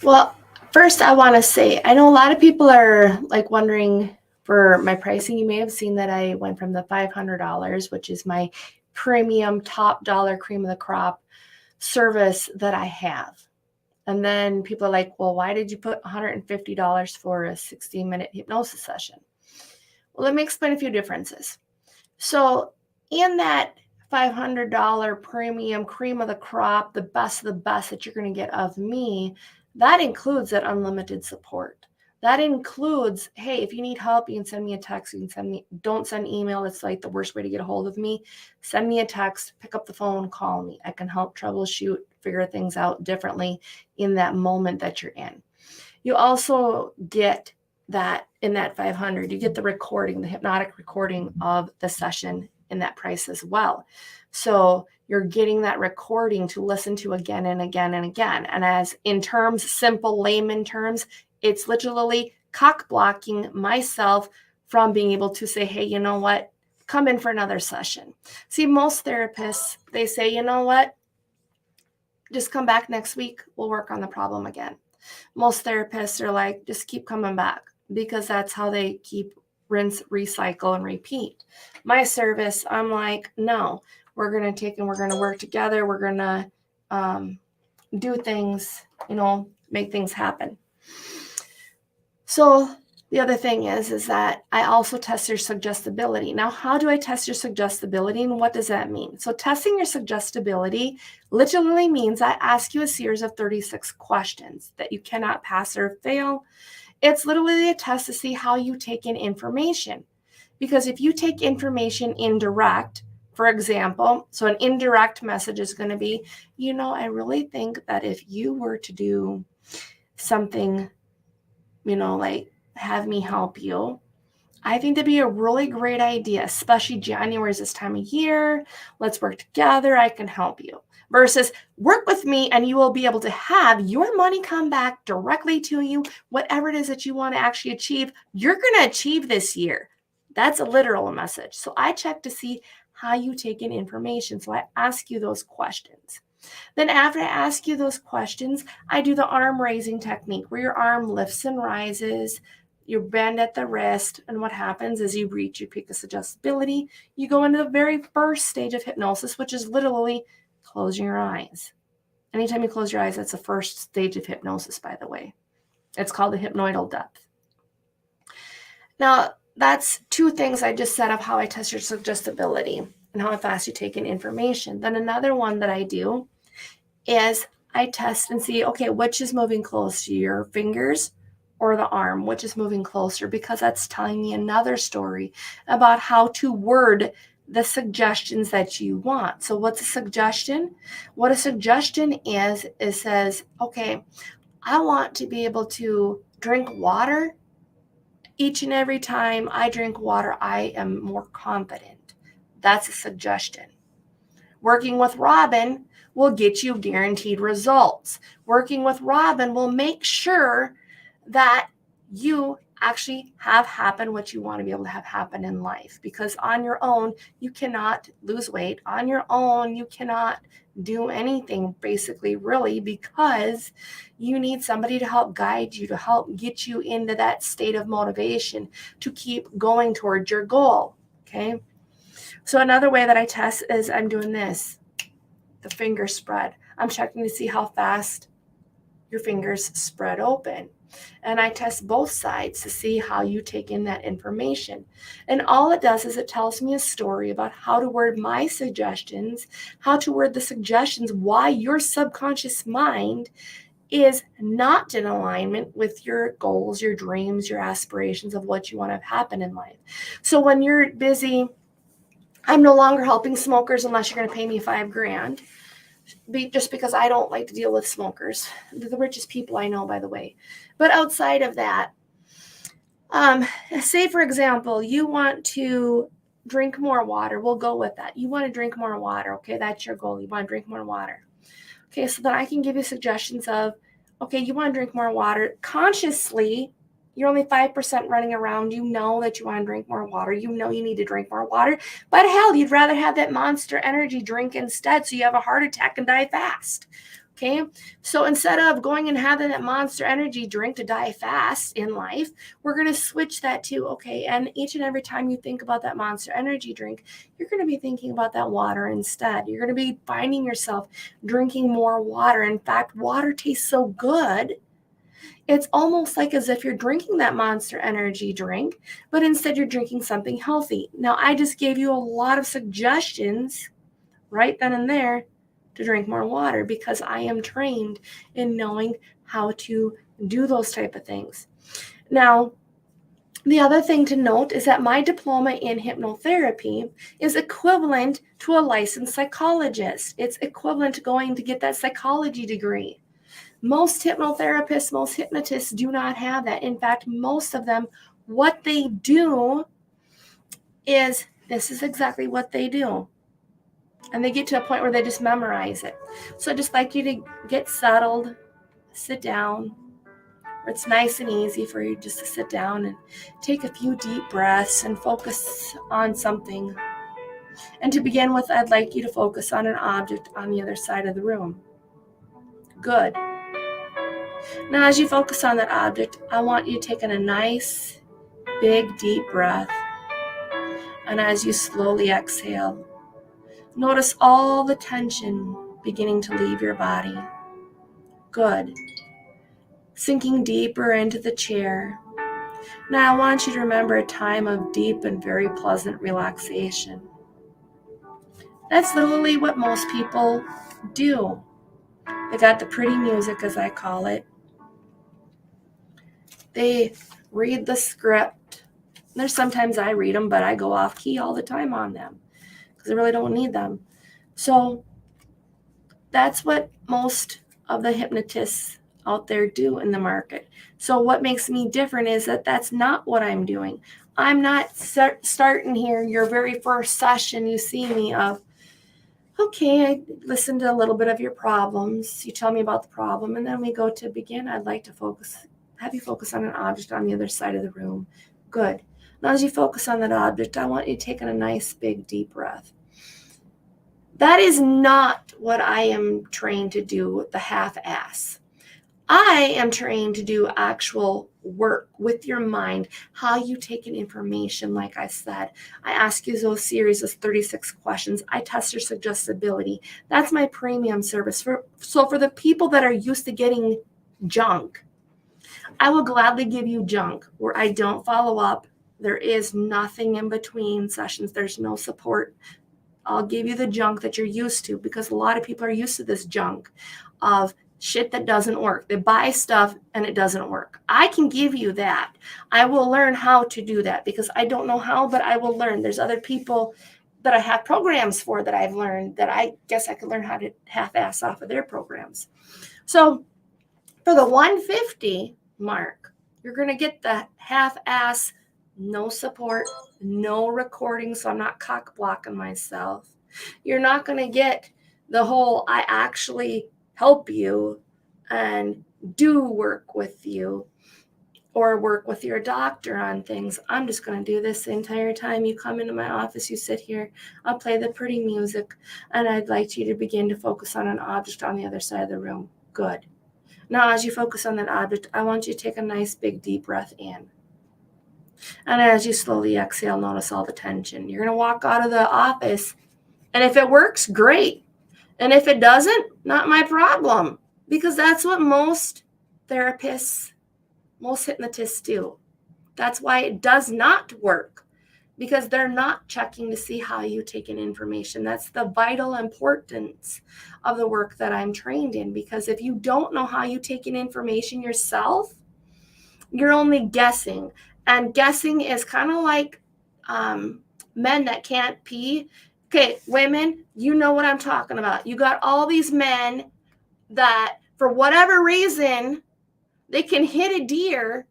Well, first, I want to say I know a lot of people are like wondering for my pricing. You may have seen that I went from the $500, which is my premium top dollar cream of the crop service that I have. And then people are like, well, why did you put $150 for a 60-minute hypnosis session? Well, let me explain a few differences. So, in that $500 premium cream of the crop, the best of the best that you're going to get of me, that includes that unlimited support. That includes, hey, if you need help, you can send me a text. You can send me, don't send email. It's like the worst way to get a hold of me. Send me a text, pick up the phone, call me. I can help troubleshoot, figure things out differently in that moment that you're in. You also get that in that 500, you get the recording, the hypnotic recording of the session in that price as well. So you're getting that recording to listen to again and again and again. And as in terms, simple layman terms, it's literally cock blocking myself from being able to say, hey, you know what? Come in for another session. See, most therapists, they say, you know what? Just come back next week. We'll work on the problem again. Most therapists are like, just keep coming back because that's how they keep rinse, recycle, and repeat. My service, I'm like, no, we're going to take and we're going to work together. We're going to do things, make things happen. So the other thing is that I also test your suggestibility. Now, how do I test your suggestibility and what does that mean? So testing your suggestibility literally means I ask you a series of 36 questions that you cannot pass or fail. It's literally a test to see how you take in information. Because if you take information indirect, for example, so an indirect message is going to be, I really think that if you were to do something, like have me help you, I think that'd be a really great idea, especially January is this time of year. Let's work together. I can help you. Versus work with me and you will be able to have your money come back directly to you. Whatever it is that you want to actually achieve, you're going to achieve this year. That's a literal message. So I check to see how you take in information. So I ask you those questions. Then after I ask you those questions, I do the arm raising technique where your arm lifts and rises. You bend at the wrist, and what happens is you reach your peak of suggestibility. You go into the very first stage of hypnosis, which is literally closing your eyes. Anytime you close your eyes, that's the first stage of hypnosis, by the way. It's called the hypnoidal depth. Now, that's two things I just said of how I test your suggestibility and how fast you take in information. Then another one that I do is I test and see, okay, which is moving closer, your fingers or the arm, which is moving closer, because that's telling me another story about how to word the suggestions that you want. So what's a suggestion? What a suggestion is, it says, okay, I want to be able to drink water. Each and every time I drink water, I am more confident. That's a suggestion. Working with Robin will get you guaranteed results. Working with Robin will make sure that you actually have happen what you want to be able to have happen in life, because on your own, you cannot lose weight. On your own, you cannot do anything basically, really, because you need somebody to help guide you, to help get you into that state of motivation to keep going towards your goal. Okay. So another way that I test is I'm doing this, the finger spread. I'm checking to see how fast your fingers spread open. And I test both sides to see how you take in that information. And all it does is it tells me a story about how to word my suggestions, how to word the suggestions, why your subconscious mind is not in alignment with your goals, your dreams, your aspirations of what you want to have happen in life. So when you're busy, I'm no longer helping smokers unless you're going to pay me $5,000. Just because I don't like to deal with smokers. They're the richest people I know, by the way. But outside of that, say, for example, you want to drink more water. We'll go with that. You want to drink more water. Okay, that's your goal. You want to drink more water. Okay, so then I can give you suggestions of, okay, you want to drink more water. Consciously, you're only 5% running around. You know that you want to drink more water. You know you need to drink more water. But hell, you'd rather have that Monster Energy drink instead so you have a heart attack and die fast. Okay, so instead of going and having that Monster Energy drink to die fast in life, we're going to switch that to, okay, and each and every time you think about that Monster Energy drink, you're going to be thinking about that water instead. You're going to be finding yourself drinking more water. In fact, water tastes so good. It's almost like as if you're drinking that Monster Energy drink, but instead you're drinking something healthy. Now, I just gave you a lot of suggestions right then and there to drink more water because I am trained in knowing how to do those type of things. Now, the other thing to note is that my diploma in hypnotherapy is equivalent to a licensed psychologist. It's equivalent to going to get that psychology degree. Most hypnotherapists, most hypnotists do not have that. In fact, most of them, what they do is this is exactly what they do. And they get to a point where they just memorize it. So I'd just like you to get settled, sit down, where it's nice and easy for you just to sit down and take a few deep breaths and focus on something. And to begin with, I'd like you to focus on an object on the other side of the room. Good. Now, as you focus on that object, I want you taking a nice, big, deep breath. And as you slowly exhale, notice all the tension beginning to leave your body. Good. Sinking deeper into the chair. Now I want you to remember a time of deep and very pleasant relaxation. That's literally what most people do. They got the pretty music, as I call it. They read the script. There's sometimes I read them, but I go off key all the time on them because I really don't need them. So that's what most of the hypnotists out there do in the market. So what makes me different is that that's not what I'm doing. I'm not starting here your very first session you see me of, okay, I listened to a little bit of your problems. You tell me about the problem, and then we go to begin. I'd like to have you focus on an object on the other side of the room. Good. Now as you focus on that object, I want you taking a nice big deep breath. That is not what I am trained to do with the half-ass. I am trained to do actual work with your mind, how you take in information. Like I said, I ask you those series of 36 questions. I test your suggestibility. That's my premium service. So for the people that are used to getting junk, I will gladly give you junk where I don't follow up. There is nothing in between sessions. There's no support. I'll give you the junk that you're used to because a lot of people are used to this junk of shit that doesn't work. They buy stuff and it doesn't work. I can give you that. I will learn how to do that because I don't know how, but I will learn. There's other people that I have programs for that I've learned that I guess I could learn how to half-ass off of their programs. So for the 150 mark, you're going to get the half-ass, no support, no recording, so I'm not cock blocking myself. You're not going to get the whole I actually help you and do work with you or work with your doctor on things. I'm just going to do this the entire time you come into my office, you sit here, I'll play the pretty music, and I'd like you to begin to focus on an object on the other side of the room. Good. Now, as you focus on that object, I want you to take a nice big deep breath in. And as you slowly exhale, notice all the tension. You're going to walk out of the office, and if it works, great. And if it doesn't, not my problem, because that's what most therapists, most hypnotists do. That's why it does not work, because they're not checking to see how you take in information. That's the vital importance of the work that I'm trained in, because if you don't know how you take in information yourself, you're only guessing. And guessing is kind of like men that can't pee. Okay, women, you know what I'm talking about. You got all these men that, for whatever reason, they can hit a deer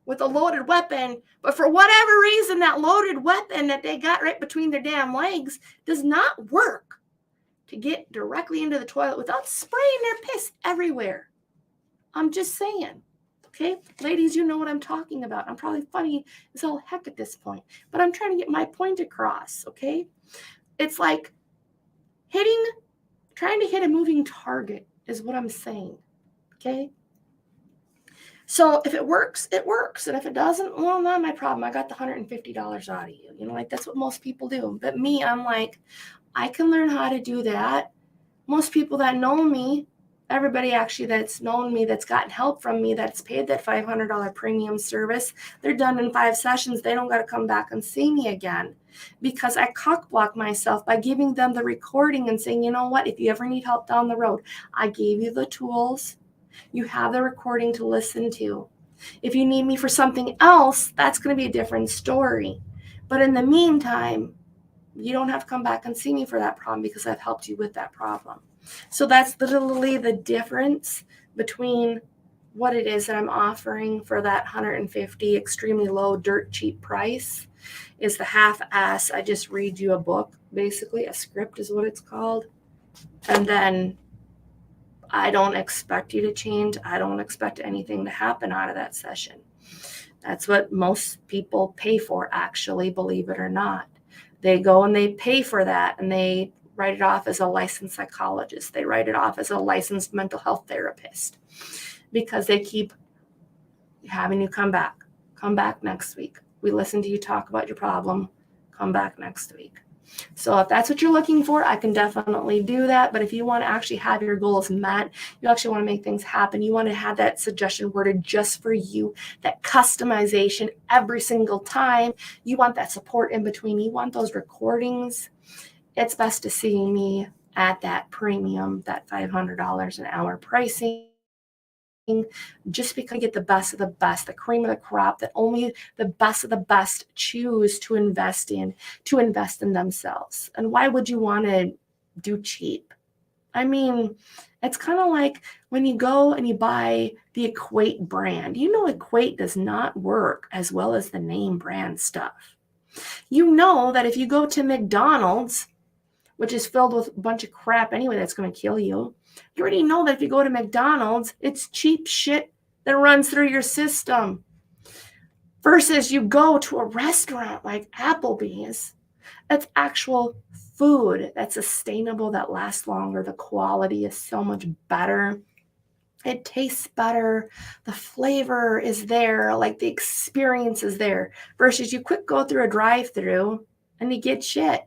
with a loaded weapon, but for whatever reason, that loaded weapon that they got right between their damn legs does not work to get directly into the toilet without spraying their piss everywhere. I'm just saying. Okay, ladies, you know what I'm talking about. I'm probably funny as all heck at this point, but I'm trying to get my point across, okay? It's like trying to hit a moving target is what I'm saying. Okay. So if it works, it works. And if it doesn't, well, not my problem. I got the $150 out of you. You know, like that's what most people do. But me, I'm like, I can learn how to do that. Most people that know me, everybody actually that's known me, that's gotten help from me, that's paid that $500 premium service, they're done in 5 sessions. They don't got to come back and see me again because I cock block myself by giving them the recording and saying, you know what, if you ever need help down the road, I gave you the tools. You have the recording to listen to. If you need me for something else, that's going to be a different story. But in the meantime, you don't have to come back and see me for that problem because I've helped you with that problem. So that's literally the difference between what it is that I'm offering for that 150 extremely low, dirt cheap price is the half-ass. I just read you a book, basically a script is what it's called. And then I don't expect you to change. I don't expect anything to happen out of that session. That's what most people pay for, actually, believe it or not. They go and they pay for that and they write it off as a licensed psychologist. They write it off as a licensed mental health therapist because they keep having you come back. Come back next week. We listen to you talk about your problem. Come back next week. So if that's what you're looking for, I can definitely do that. But if you want to actually have your goals met, you actually want to make things happen, you want to have that suggestion worded just for you, that customization every single time, you want that support in between, you want those recordings, it's best to see me at that premium, that $500 an hour pricing. Just because you get the best of the best, the cream of the crop that only the best of the best choose to invest in themselves. And why would you want to do cheap? I mean, it's kind of like when you go and you buy the Equate brand. You know, Equate does not work as well as the name brand stuff. You know that if you go to McDonald's, which is filled with a bunch of crap anyway that's going to kill you, you already know that if you go to McDonald's, it's cheap shit that runs through your system. Versus you go to a restaurant like Applebee's, it's actual food that's sustainable, that lasts longer. The quality is so much better. It tastes better. The flavor is there. Like the experience is there. Versus you quick go through a drive-through and you get shit.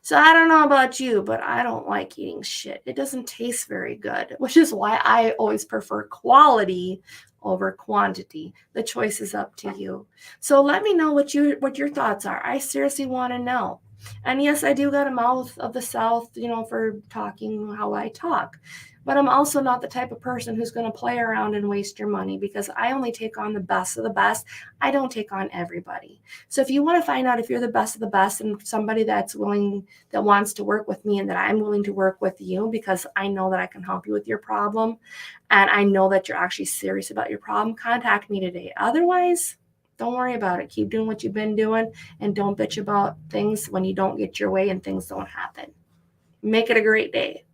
So I don't know about you, but I don't like eating shit. It doesn't taste very good, which is why I always prefer quality over quantity. The choice is up to you. So let me know what your thoughts are. I seriously want to know. And yes, I do got a mouth of the South, for talking how I talk. But I'm also not the type of person who's going to play around and waste your money because I only take on the best of the best. I don't take on everybody. So if you want to find out if you're the best of the best and somebody that wants to work with me and that I'm willing to work with you because I know that I can help you with your problem and I know that you're actually serious about your problem, contact me today. Otherwise, don't worry about it. Keep doing what you've been doing and don't bitch about things when you don't get your way and things don't happen. Make it a great day.